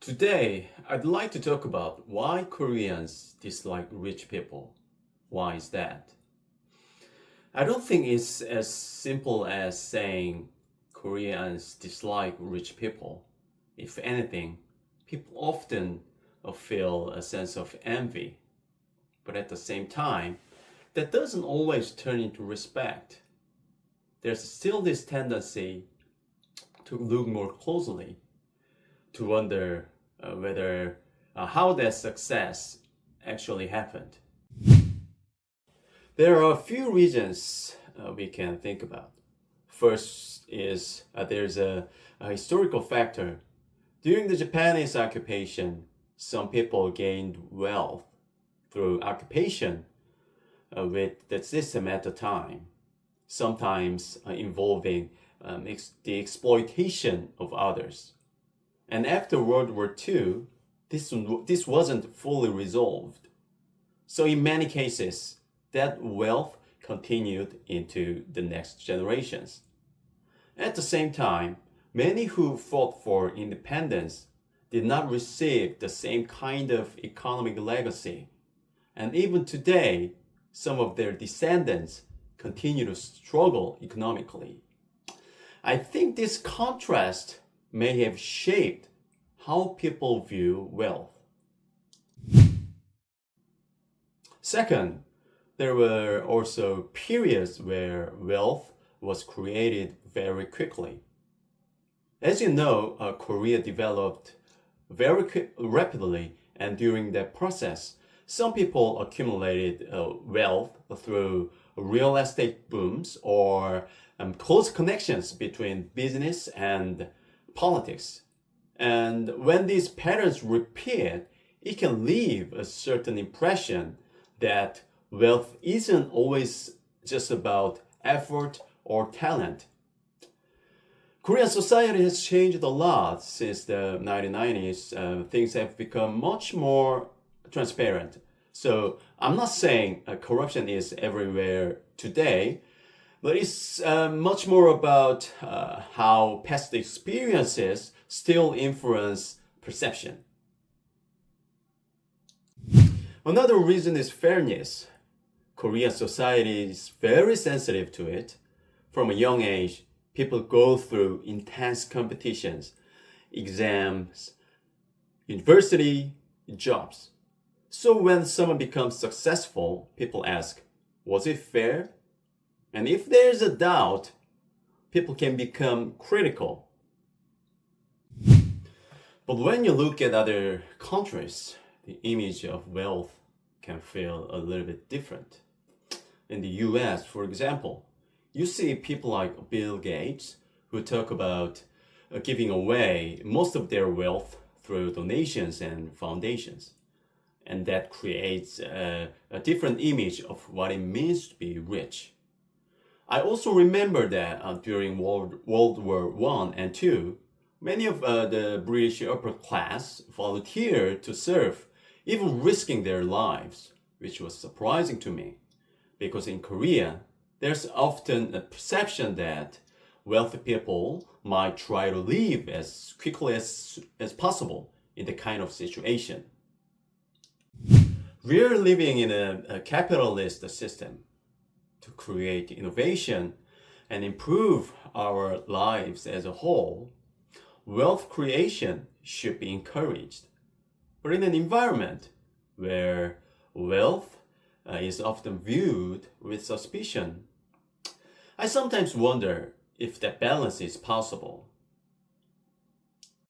Today, I'd like to talk about why Koreans dislike rich people. Why is that? I don't think it's as simple as saying Koreans dislike rich people. If anything, people often feel a sense of envy. But at the same time, that doesn't always turn into respect. There's still this tendency to look more closely, to wonder whether how that success actually happened. There are a few reasons we can think about. First is there's a historical factor. During the Japanese occupation, some people gained wealth through occupation with the system at the time, sometimes involving the exploitation of others. And after World War II, this wasn't fully resolved. So in many cases, that wealth continued into the next generations. At the same time, many who fought for independence did not receive the same kind of economic legacy. And even today, some of their descendants continue to struggle economically. I think this contrast may have shaped how people view wealth. Second, there were also periods where wealth was created very quickly. As you know, Korea developed rapidly, and during that process, some people accumulated wealth through real estate booms or close connections between business and politics. And when these patterns repeat, it can leave a certain impression that wealth isn't always just about effort or talent. Korean society has changed a lot since the 1990s. Things have become much more transparent. So I'm not saying corruption is everywhere today, but it's much more about how past experiences still influence perception. Another reason is fairness. Korean society is very sensitive to it. From a young age, people go through intense competitions, exams, university, jobs. So when someone becomes successful, people ask, was it fair? And if there's a doubt, people can become critical. But when you look at other countries, the image of wealth can feel a little bit different. In the US, for example, you see people like Bill Gates who talk about giving away most of their wealth through donations and foundations. And that creates a different image of what it means to be rich. I also remember that during World War I and II, many of the British upper class volunteered to serve, even risking their lives, which was surprising to me. Because in Korea, there's often a perception that wealthy people might try to live as quickly as possible in the kind of situation. We're living in a capitalist system. To create innovation and improve our lives as a whole, wealth creation should be encouraged. But in an environment where wealth is often viewed with suspicion, I sometimes wonder if that balance is possible.